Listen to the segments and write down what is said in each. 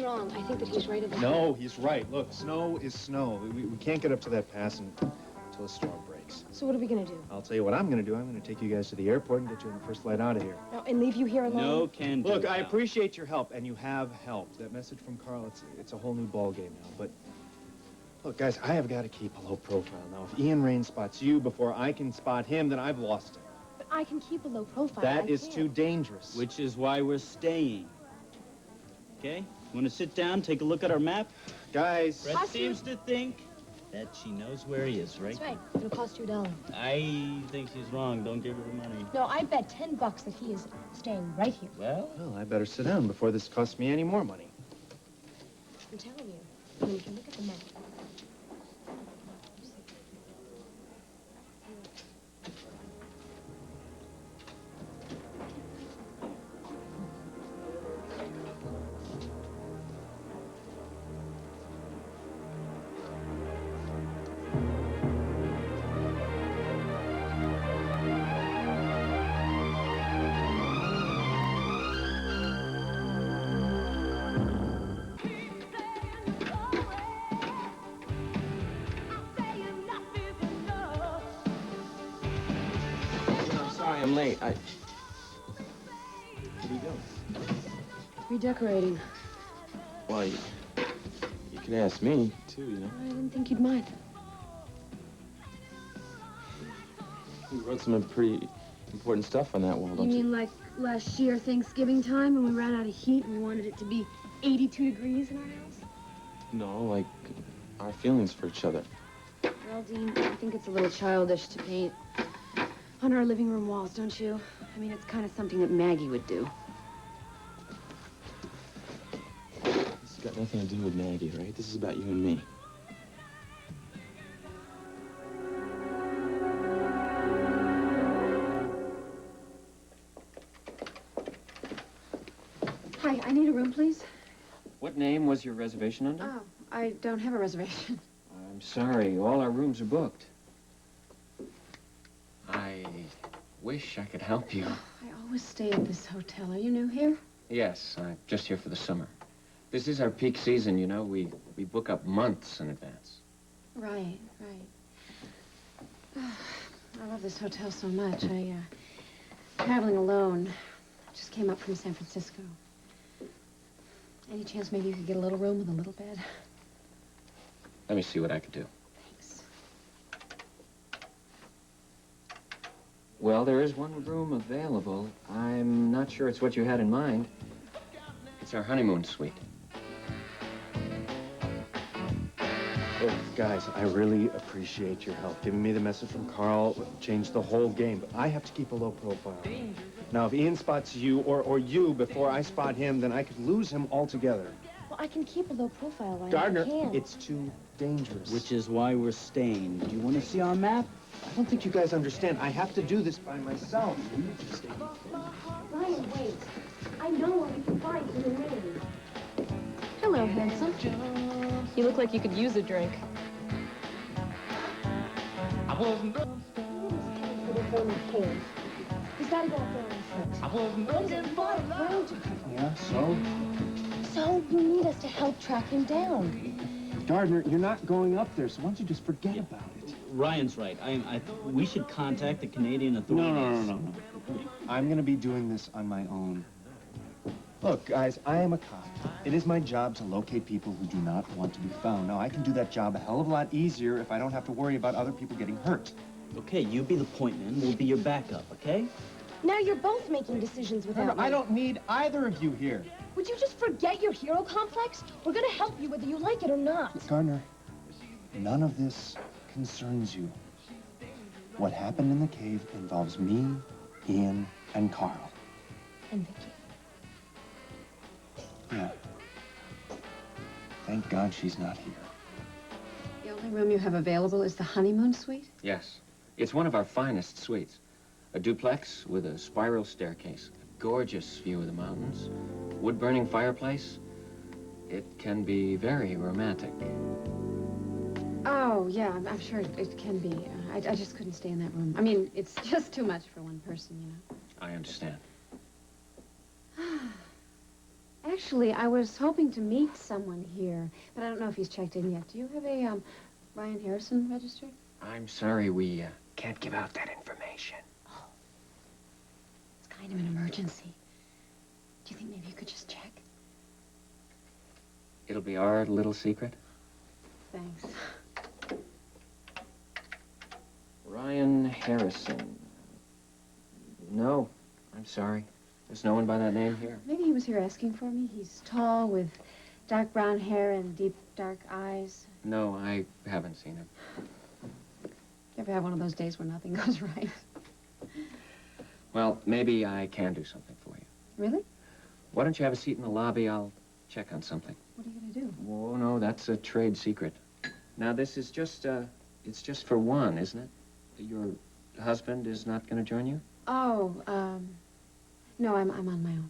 wrong. I think that he's right about No, he's right. Look, snow is snow. We can't get up to that pass until a storm breaks. So what are we going to do? I'll tell you what I'm going to do. I'm going to take you guys to the airport and get you on the first flight out of here. No, and leave you here alone? No can do. Look, I appreciate your help, and you have helped. That message from Carl, it's a whole new ball game now. But, look, guys, I have got to keep a low profile. Now, if Ian Rain spots you before I can spot him, then I've lost him. But I can keep a low profile. That is too dangerous. Which is why we're staying. Okay? Want to sit down, take a look at our map? Guys. Fred seems to think that she knows where he is, right? That's right. It'll cost you $1. I think she's wrong. Don't give her the money. No, I bet $10 that he is staying right here. Well, I better sit down before this costs me any more money. I'm telling you. I mean, you can look at the map. I'm late. Where are you going? Redecorating. Well, you can ask me, too, you know. I didn't think you'd mind. You wrote some pretty important stuff on that wall, don't you? You mean like last year, Thanksgiving time, when we ran out of heat and we wanted it to be 82 degrees in our house? No, like our feelings for each other. Well, Dean, I think it's a little childish to paint on our living room walls, don't you? I mean, it's kind of something that Maggie would do. This has got nothing to do with Maggie, right? This is about you and me. Hi, I need a room, please. What name was your reservation under? Oh, I don't have a reservation. I'm sorry, all our rooms are booked. I wish I could help you. I always stay at this hotel. Are you new here? Yes, I'm just here for the summer. This is our peak season, you know. We book up months in advance. Right. I love this hotel so much. Traveling alone. Just came up from San Francisco. Any chance maybe you could get a little room with a little bed? Let me see what I could do. Thanks. Well, there is one room available. I'm not sure it's what you had in mind. It's our honeymoon suite. Look, guys, I really appreciate your help. Giving me the message from Carl changed the whole game, but I have to keep a low profile. Now, if Ian spots you or you before I spot him, then I could lose him altogether. Well, I can keep a low profile while Gardner, I can. it's too dangerous. Which is why we're staying. Do you want to see our map? I don't think you guys understand. I have to do this by myself. Ryan, wait. I know where we can find you and Rain. Hello, handsome. You look like you could use a drink. He's got to go up there on foot. Yeah, so? So you need us to help track him down. Gardner, you're not going up there, so why don't you just forget about it? Ryan's right. We should contact the Canadian authorities. No. I'm going to be doing this on my own. Look, guys, I am a cop. It is my job to locate people who do not want to be found. Now, I can do that job a hell of a lot easier if I don't have to worry about other people getting hurt. Okay, you be the point man. We'll be your backup, okay? Now you're both making decisions without me. I don't need either of you here. Would you just forget your hero complex? We're gonna help you whether you like it or not. Gardner, none of this concerns you. What happened in the cave involves me, Ian, and Carl. And Vicky. Yeah. Thank God she's not here. The only room you have available is the honeymoon suite? Yes. It's one of our finest suites. A duplex with a spiral staircase. A gorgeous view of the mountains. Wood-burning fireplace. It can be very romantic. Oh, yeah, I'm sure it can be. I just couldn't stay in that room. I mean, it's just too much for one person, you know. I understand. Actually, I was hoping to meet someone here, but I don't know if he's checked in yet. Do you have a, Ryan Harrison register? I'm sorry, we can't give out that information. Oh. It's kind of an emergency. Do you think maybe you could just check? It'll be our little secret. Thanks. Ryan Harrison. No, I'm sorry. There's no one by that name here. Maybe he was here asking for me. He's tall with dark brown hair and deep dark eyes. No, I haven't seen him. You ever have one of those days where nothing goes right? Well, maybe I can do something for you. Really? Why don't you have a seat in the lobby? I'll check on something. What are you gonna do? Oh, no, that's a trade secret. Now, this is just, it's just for one, isn't it? Your husband is not gonna join you? Oh, no, I'm on my own.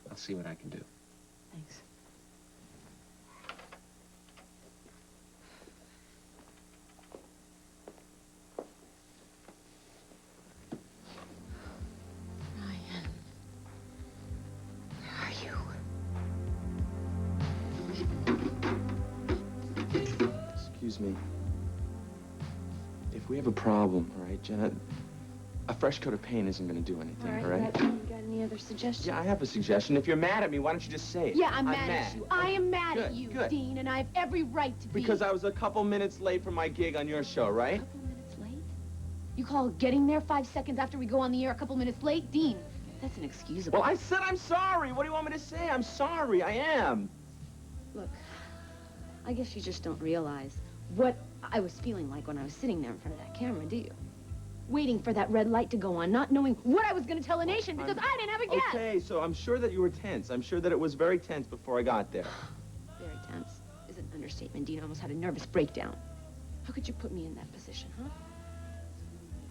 I'll see what I can do. Thanks. Ryan, where are you? Excuse me. If we have a problem, all right, Jenna, a fresh coat of paint isn't going to do anything, all right? You got any other suggestions? Yeah, I have a suggestion. If you're mad at me, why don't you just say it? Yeah, I'm mad at you. I am mad at Good, you, good. Dean, and I have every right to be. Because I was a couple minutes late for my gig on your show, A right? couple minutes late? You call getting there 5 seconds after we go on the air a couple minutes late? Dean, that's inexcusable. Well, I said I'm sorry. What do you want me to say? I'm sorry. I am. Look, I guess you just don't realize what I was feeling like when I was sitting there in front of that camera, do you? Waiting for that red light to go on, not knowing what I was going to tell the nation because I didn't have a guess. Okay, so I'm sure that you were tense. I'm sure that it was very tense before I got there. Very tense is an understatement. Dean almost had a nervous breakdown. How could you put me in that position, huh?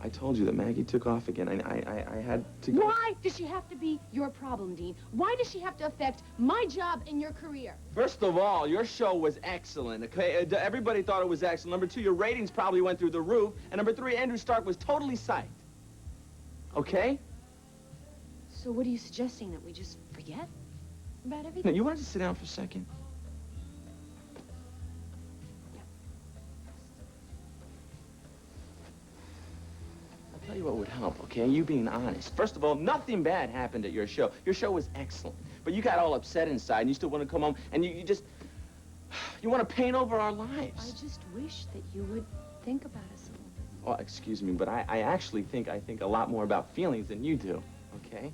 I told you that Maggie took off again. I had to go. Why does she have to be your problem, Dean? Why does she have to affect my job and your career? First of all, your show was excellent, okay? Everybody thought it was excellent. Number two, your ratings probably went through the roof. And number three, Andrew Stark was totally psyched. Okay? So what are you suggesting, that we just forget about Now, everything? you wanted to sit down for a second? I'll tell you what would help, okay? You being honest. First of all, nothing bad happened at your show. Your show was excellent. But you got all upset inside, and you still want to come home, and you just... You want to paint over our lives. I just wish that you would think about us a little bit. Oh, excuse me, but I actually think I think a lot more about feelings than you do, okay?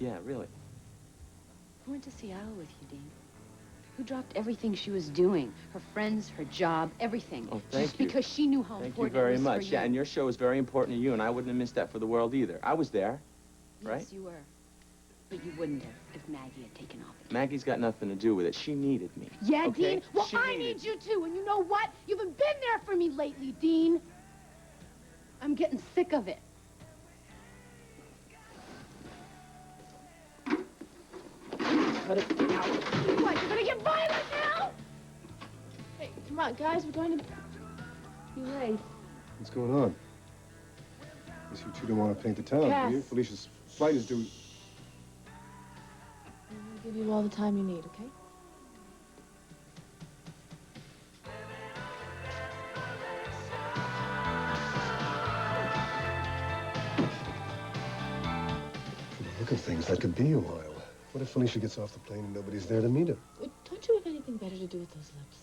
Really? Yeah, really. Who went to Seattle with you, Dean? Who dropped everything she was doing? Her friends, her job, everything. Oh, thank just you. because she knew how Thank you important very it was much. for Yeah, you. and your show is very important to you, and I wouldn't have missed that for the world either. I was there, right? Yes, you were. But you wouldn't have if Maggie had taken off again. Maggie's got nothing to do with it. She needed me. Yeah, okay? Dean? Well, She I needed need you too, and you know what? You haven't been there for me lately, Dean. I'm getting sick of it. Cut it out. What, you're gonna get violent now? Hey, come on, guys, we're going to be late. What's going on? Guess you two don't want to paint the town, do you? Cass. Felicia's flight is due. We'll give you all the time you need, okay? From the look of things, that could be a while. What if Felicia gets off the plane and nobody's there to meet her? Don't you have anything better to do with those lips?